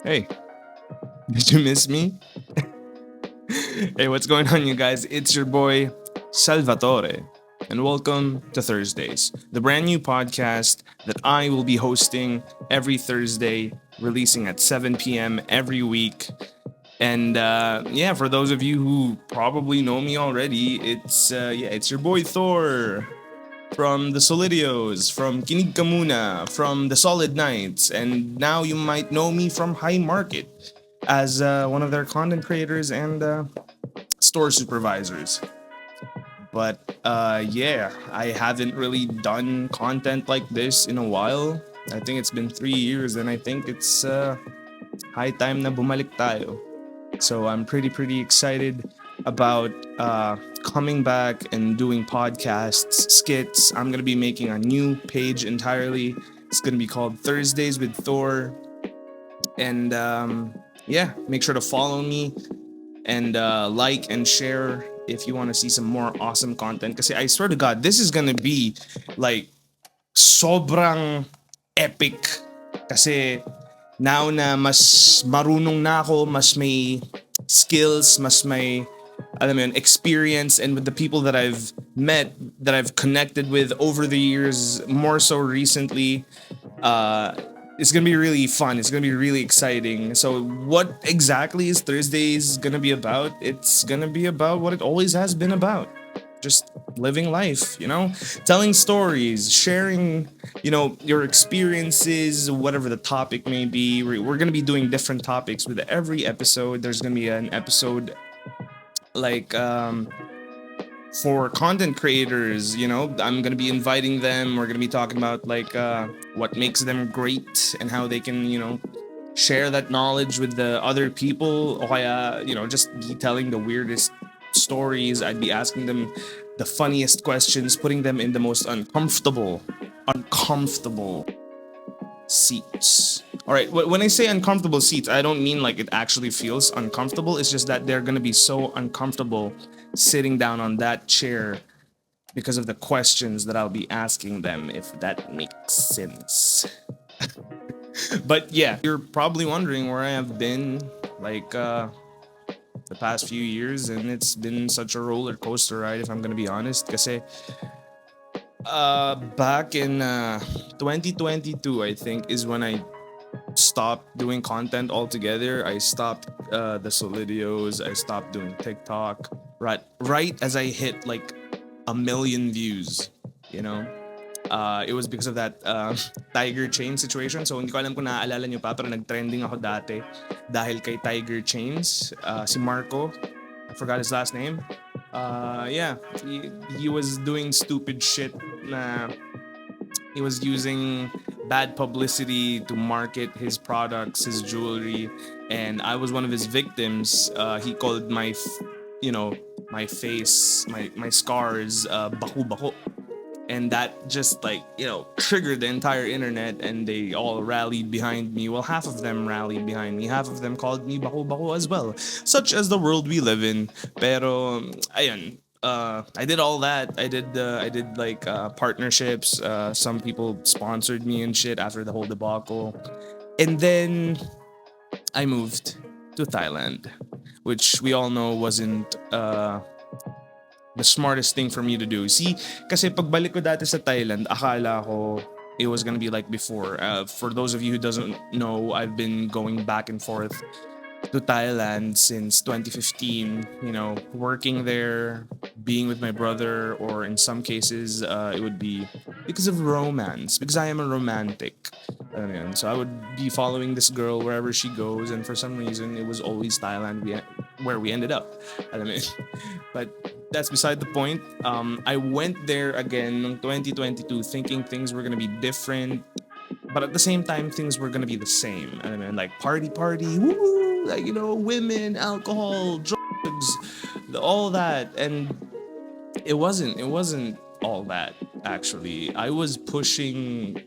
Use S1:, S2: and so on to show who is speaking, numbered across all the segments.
S1: Hey, did you miss me? Hey, what's going on, you guys? It's your boy, Salvatore, and welcome to Thursdays, the brand new podcast that I will be hosting every Thursday, releasing at 7 p.m. every week. And yeah, for those of you who probably know me already, it's your boy Thor from the Solidios, from Kinig Kamuna, from the Solid Knights, and now you might know me from High Market as one of their content creators and store supervisors. But yeah, I haven't really done content like this in a while. I think it's been 3 years, and I think it's high time na bumalik tayo. So I'm pretty excited about coming back and doing podcasts, skits. I'm gonna be making a new page entirely. It's gonna be called Thursdays with Thor, and yeah, make sure to follow me and like and share if you want to see some more awesome content. Because I swear to God, this is gonna be like sobrang epic. Kasi now na mas marunong na ako, mas may skills, mas may alam mo yun, experience, and with the people that I've met, that I've connected with over the years, more so recently, uh, it's gonna be really fun. It's gonna be really exciting. So, what exactly is Thursdays gonna be about? It's gonna be about what it always has been about, just living life, telling stories, sharing, your experiences, whatever the topic may be. We're going to be doing different topics with every episode. There's going to be an episode like for content creators, I'm going to be inviting them. We're going to be talking about like what makes them great and how they can, share that knowledge with the other people. O kaya, just be telling the weirdest stories. I'd be asking them the funniest questions, putting them in the most uncomfortable seats. All right, when I say uncomfortable seats, I don't mean like it actually feels uncomfortable. It's just that they're gonna be so uncomfortable sitting down on that chair because of the questions that I'll be asking them, if that makes sense. But yeah, you're probably wondering where I have been, like the past few years, and it's been such a roller coaster ride, if I'm gonna be honest. Kasi back in 2022, I think, is when I stopped doing content altogether. I stopped the Solidios. I stopped doing TikTok. Right as I hit like 1 million views, you know. It was because of that Tiger Chain situation. So hindi ko alam kung naaalala nyo pa, pero nag-trending ako dati dahil kay Tiger Chains. Si Marco, I forgot his last name. Yeah, he was doing stupid shit na he was using bad publicity to market his products, his jewelry, and I was one of his victims. He called my face, my scars, baku baku, and that just like triggered the entire internet, and they all rallied behind me. Well, half of them rallied behind me, half of them called me baku baku as well, such as the world we live in. Pero ayun, I did all that. I did like partnerships. Some people sponsored me and shit after the whole debacle, and then I moved to Thailand, which we all know wasn't the smartest thing for me to do. See, kasi pagbalik ko dati sa Thailand, akala ko it was gonna be like before. For those of you who doesn't know, I've been going back and forth to Thailand since 2015, working there, being with my brother, or in some cases, it would be because of romance, because I am a romantic. So I would be following this girl wherever she goes, and for some reason, it was always Thailand where we ended up. Alam mo yun? But that's beside the point. I went there again in 2022 thinking things were going to be different, but at the same time, things were going to be the same. I mean, like party, woo, like, women, alcohol, drugs, all that. And it wasn't all that, actually. I was pushing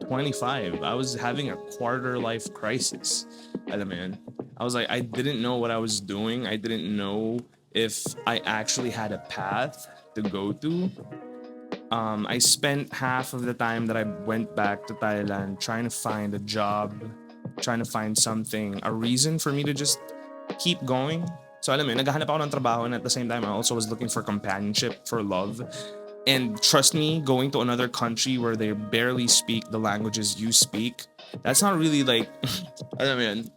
S1: 25. I was having a quarter life crisis. Alam mo yun? I was like, I didn't know what I was doing. I didn't know if I actually had a path to go to. I spent half of the time that I went back to Thailand trying to find a job trying to find something, a reason for me to just keep going. So alam mo, yun, naghahanap ako ng trabaho, and at the same time, I also was looking for companionship, for love. And trust me, going to another country where they barely speak the languages you speak, that's not really like, I don't mean,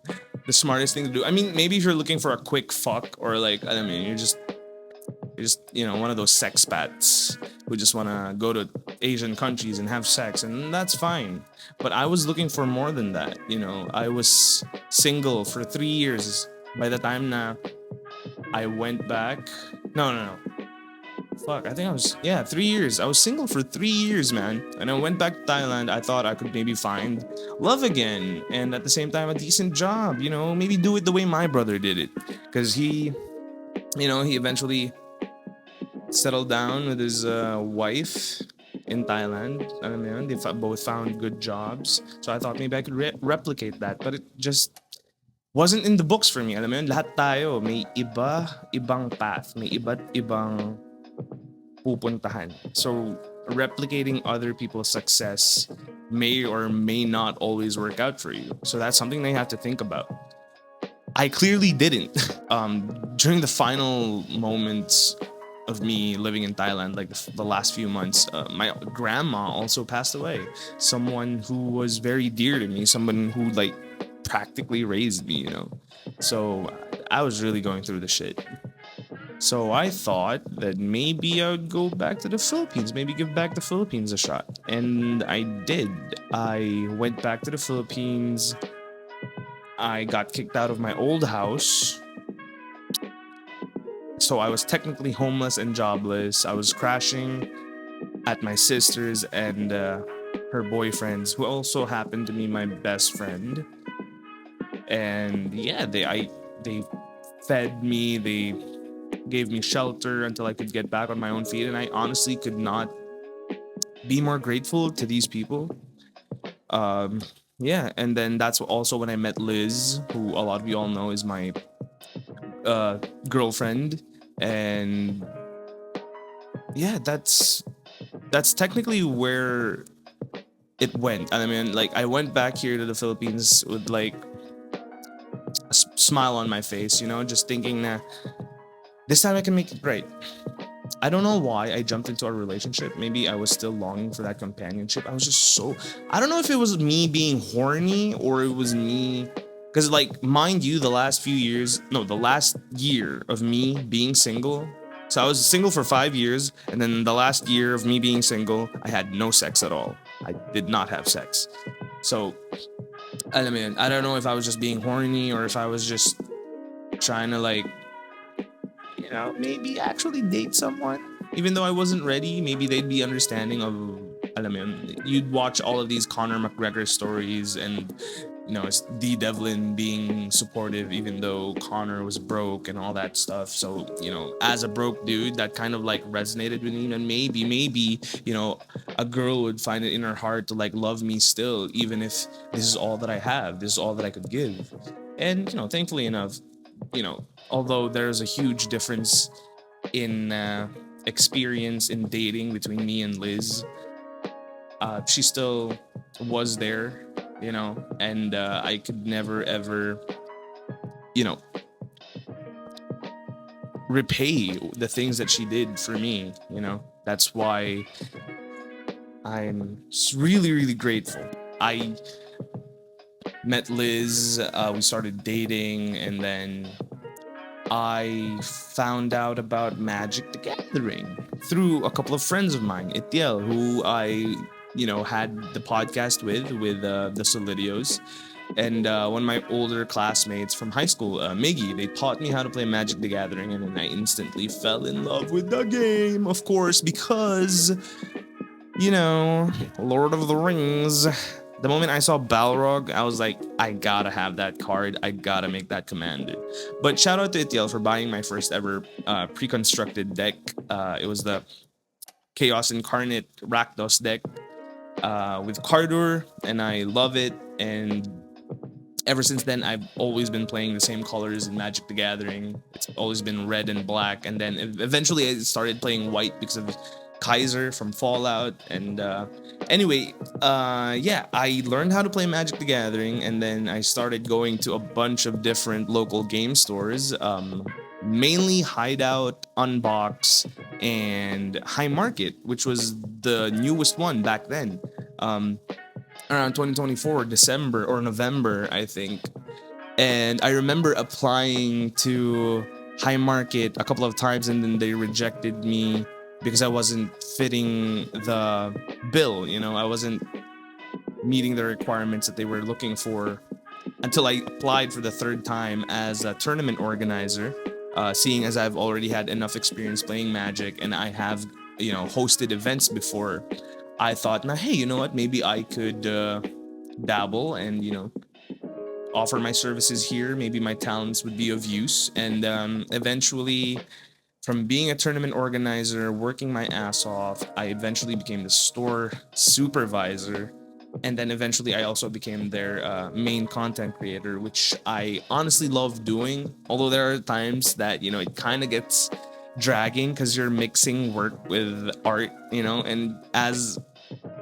S1: the smartest thing to do. I mean, maybe if you're looking for a quick fuck, or like, I don't mean, you're just one of those sex bats who just want to go to Asian countries and have sex, and that's fine. But I was looking for more than that. I was single for 3 years by the time na I went back. No, no, no. Fuck, I think I was, yeah, 3 years. I was single for 3 years, man. And I went back to Thailand. I thought I could maybe find love again. And at the same time, a decent job, maybe do it the way my brother did it. Because he eventually settled down with his wife in Thailand. Alam mo yun, they both found good jobs. So I thought maybe I could replicate that. But it just wasn't in the books for me. Alam mo yun, lahat tayo may ibang path. May iba't ibang pupuntahan. So replicating other people's success may or may not always work out for you. So that's something they have to think about. I clearly didn't. During the final moments of me living in Thailand, like the last few months, my grandma also passed away. Someone who was very dear to me, someone who like practically raised me, So I was really going through the shit. So I thought that maybe I would go back to the Philippines, maybe give back the Philippines a shot. And I did. I went back to the Philippines. I got kicked out of my old house. So I was technically homeless and jobless. I was crashing at my sister's and her boyfriend's, who also happened to be my best friend. And yeah, they fed me, they gave me shelter until I could get back on my own feet. And I honestly could not be more grateful to these people. Yeah, and then that's also when I met Liz, who a lot of you all know is my girlfriend. And yeah, that's technically where it went. And I mean, like, I went back here to the Philippines with like a smile on my face, just thinking that this time I can make it right. I don't know why I jumped into a relationship. Maybe I was still longing for that companionship. I was just I don't know if it was me being horny or it was me. Because, like, mind you, the last year of me being single. So I was single for 5 years. And then the last year of me being single, I had no sex at all. I did not have sex. So, I mean, I don't know if I was just being horny or if I was just trying to, like, maybe actually date someone. Even though I wasn't ready, maybe they'd be understanding of, alam mo yun, you'd watch all of these Conor McGregor stories and, it's D. Devlin being supportive even though Conor was broke and all that stuff. So, as a broke dude, that kind of like resonated with me. And maybe, a girl would find it in her heart to like love me still, even if this is all that I have, this is all that I could give. And, thankfully enough, although there's a huge difference in experience in dating between me and Liz, she still was there, and I could never ever, repay the things that she did for me, That's why I'm really, really grateful. I met Liz, we started dating, and then I found out about Magic the Gathering through a couple of friends of mine, Itiel, who I, had the podcast with the Solidios, and one of my older classmates from high school, Miggy. They taught me how to play Magic the Gathering, and then I instantly fell in love with the game, of course, because, Lord of the Rings. The moment I saw Balrog, I was like, I gotta have that card. I gotta make that commander. But shout out to Itiel for buying my first ever pre-constructed deck. It was the Chaos Incarnate Rakdos deck with Cardur, and I love it. And ever since then, I've always been playing the same colors in Magic the Gathering. It's always been red and black. And then eventually I started playing white because of Kaiser from Fallout. And anyway, yeah, I learned how to play Magic the Gathering, and then I started going to a bunch of different local game stores, mainly Hideout, Unbox, and High Market, which was the newest one back then. Um, Around 2024, December or November, I think. And I remember applying to High Market a couple of times, and then they rejected me because I wasn't fitting the bill. I wasn't meeting the requirements that they were looking for until I applied for the third time as a tournament organizer. Seeing as I've already had enough experience playing Magic and I have, hosted events before, I thought, now, hey, you know what? Maybe I could dabble and, offer my services here. Maybe my talents would be of use. And eventually, from being a tournament organizer, working my ass off, I eventually became the store supervisor. And then eventually, I also became their main content creator, which I honestly love doing. Although there are times that, it kind of gets dragging because you're mixing work with art, and as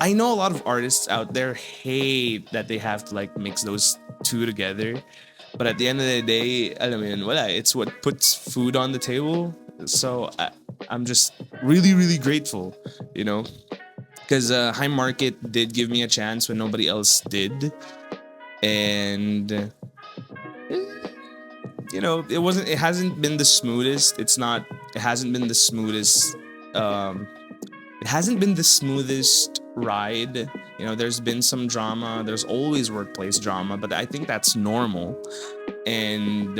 S1: I know a lot of artists out there hate that they have to like mix those two together. But at the end of the day, alam mo yun, wala. It's what puts food on the table. So I'm just really, really grateful, because High Market did give me a chance when nobody else did. And, it hasn't been the smoothest. It hasn't been the smoothest. It hasn't been the smoothest ride. There's been some drama. There's always workplace drama, but I think that's normal. And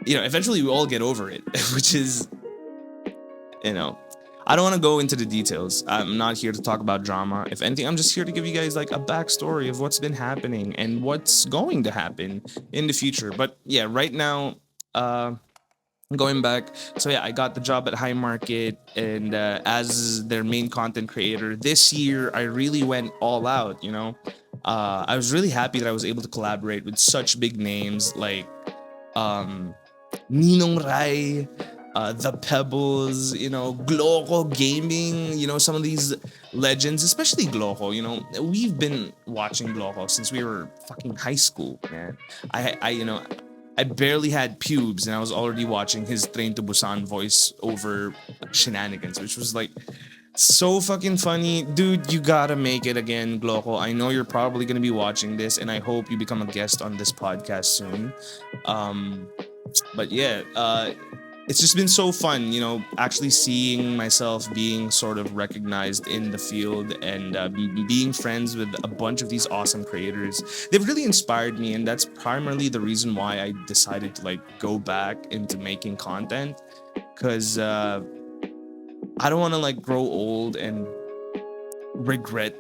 S1: eventually we all get over it, which is, I don't want to go into the details. I'm not here to talk about drama. If anything, I'm just here to give you guys like a backstory of what's been happening and what's going to happen in the future. But yeah, right now, going back, so yeah, I got the job at High Market, and as their main content creator this year, I really went all out. I was really happy that I was able to collaborate with such big names like um, Ninong Rai, the Pebbles, Gloco Gaming, some of these legends, especially Gloco. We've been watching Gloco since we were fucking high school, man. I barely had pubes and I was already watching his Train to Busan voice over shenanigans, which was like so fucking funny. Dude, you gotta make it again, Gloco. I know you're probably gonna be watching this, and I hope you become a guest on this podcast soon. But yeah, it's just been so fun, actually seeing myself being sort of recognized in the field and being friends with a bunch of these awesome creators. They've really inspired me, and that's primarily the reason why I decided to like go back into making content, because I don't want to like grow old and regret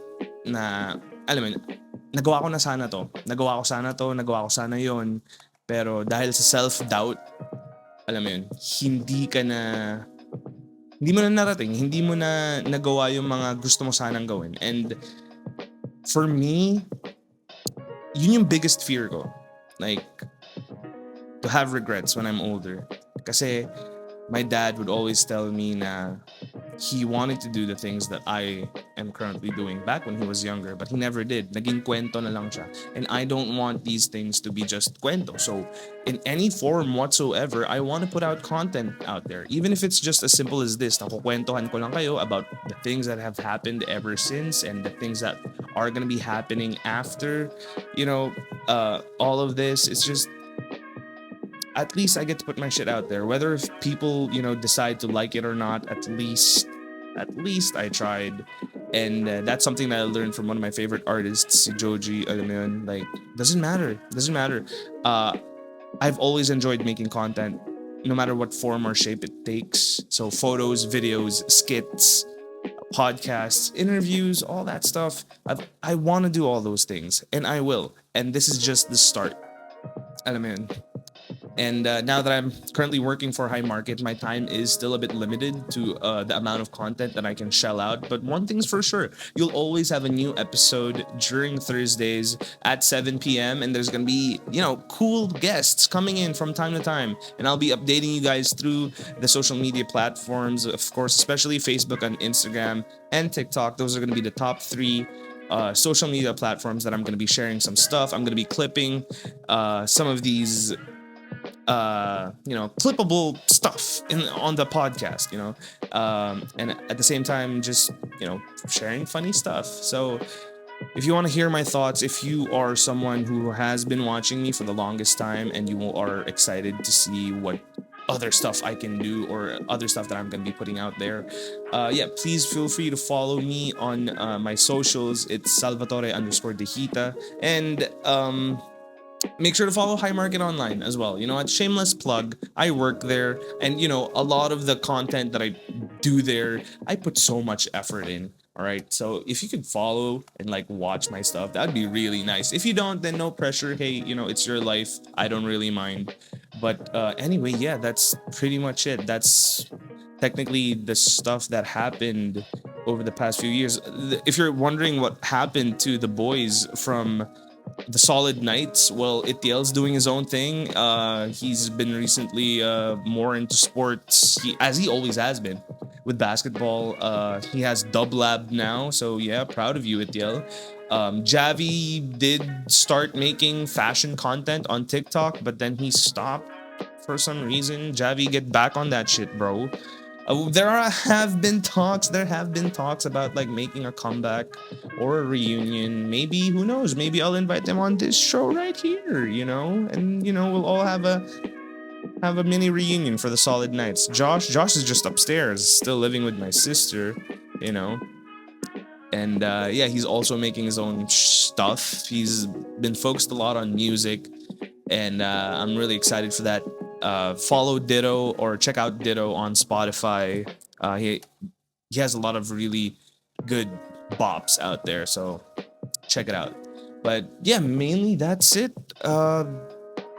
S1: na, alam mo, nagawa ko na sana to, nagawa ko sana yon, pero dahil sa self-doubt, alam mo yun, hindi mo na narating, hindi mo na nagawa yung mga gusto mo sanang gawin. And for me, yun yung biggest fear ko. Like, to have regrets when I'm older. Kasi my dad would always tell me na he wanted to do the things that I am currently doing back when he was younger, but he never did. Naging kwento na lang siya. And I don't want these things to be just kwento. So in any form whatsoever, I want to put out content out there. Even if it's just as simple as this, nakukwentohan ko lang kayo about the things that have happened ever since and the things that are going to be happening after, all of this. It's just, at least I get to put my shit out there. Whether if people, decide to like it or not, at least I tried. And that's something that I learned from one of my favorite artists, si Joji. Alam mo yun, like, doesn't matter. I've always enjoyed making content, no matter what form or shape it takes. So photos, videos, skits, podcasts, interviews, all that stuff. I want to do all those things, and I will. And this is just the start. Alam mo yun. And now that I'm currently working for High Market, my time is still a bit limited to the amount of content that I can shell out. But one thing's for sure, you'll always have a new episode during Thursdays at 7 p.m. And there's going to be, cool guests coming in from time to time. And I'll be updating you guys through the social media platforms, of course, especially Facebook and Instagram and TikTok. Those are going to be the top three social media platforms that I'm going to be sharing some stuff. I'm going to be clipping some of these clippable stuff on the podcast, and at the same time, just, sharing funny stuff. So if you want to hear my thoughts, if you are someone who has been watching me for the longest time and you are excited to see what other stuff I can do or other stuff that I'm going to be putting out there, please feel free to follow me on my socials. It's Salvatore_Dehita. And make sure to follow High Market Online as well. At shameless plug, I work there, and a lot of the content that I do there, I put so much effort in. All right, so if you could follow and watch my stuff, that'd be really nice. If you don't, then no pressure. Hey, it's your life. I don't really mind. But anyway, yeah, that's pretty much it. That's technically the stuff that happened over the past few years. If you're wondering what happened to the boys from the Solid Knights, well, Itiel's doing his own thing. He's been recently more into sports, as he always has been with basketball. He has Dub Lab now, so yeah, proud of you, Itiel. Javi did start making fashion content on TikTok, but then he stopped for some reason. Javi, get back on that shit, bro. There have been talks about making a comeback or a reunion. Maybe, who knows, maybe I'll invite them on this show right here, and we'll all have a mini reunion for the Solid Knights. Josh is just upstairs, still living with my sister, and he's also making his own stuff. He's been focused a lot on music, and I'm really excited for that. Follow Ditto or check out Ditto on Spotify. He has a lot of really good bops out there, so check it out. But yeah, mainly that's it.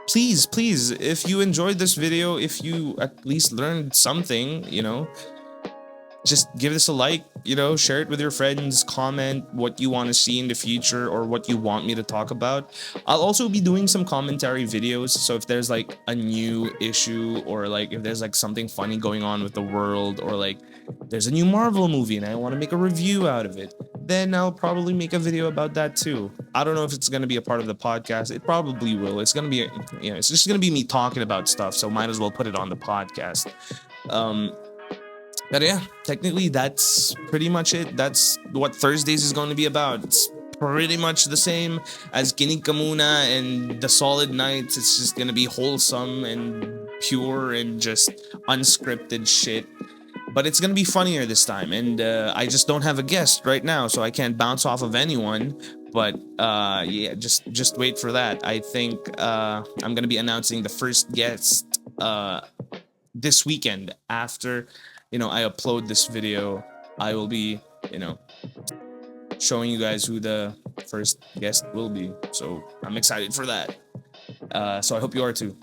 S1: Please, if you enjoyed this video, if you at least learned something, just give this a like, share it with your friends, comment what you want to see in the future or what you want me to talk about. I'll also be doing some commentary videos, so if there's a new issue or if there's something funny going on with the world, or there's a new Marvel movie and I want to make a review out of it, then I'll probably make a video about that too. I don't know if it's going to be a part of the podcast. It probably will. It's going to be, it's just going to be me talking about stuff, so might as well put it on the podcast. But yeah, technically that's pretty much it. That's what Thursdays is going to be about. It's pretty much the same as Kinig Kamuna and the Solid Knights. It's just going to be wholesome and pure and just unscripted shit. But it's going to be funnier this time. And I just don't have a guest right now, so I can't bounce off of anyone. But just wait for that. I think I'm going to be announcing the first guest this weekend after I upload this video. I will be, showing you guys who the first guest will be. So I'm excited for that. So I hope you are too.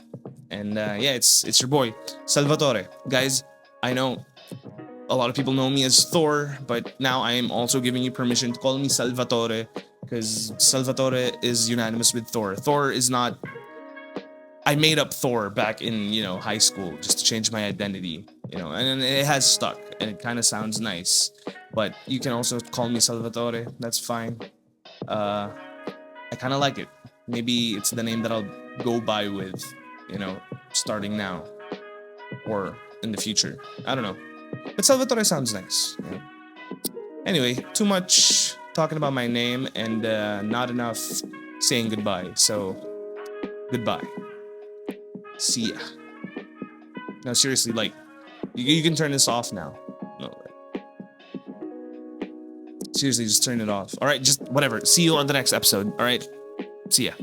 S1: And it's your boy, Salvatore. Guys, I know a lot of people know me as Thor, but now I am also giving you permission to call me Salvatore, because Salvatore is unanimous with Thor. Thor is not... I made up Thor back in, high school just to change my identity, and it has stuck and it kind of sounds nice. But you can also call me Salvatore. That's fine. I kind of like it. Maybe it's the name that I'll go by with, starting now or in the future. I don't know. But Salvatore sounds nice. Anyway, too much talking about my name and not enough saying goodbye. So, goodbye. See ya. No, seriously, you can turn this off now. No, seriously, just turn it off. All right, just whatever. See you on the next episode. All right, see ya.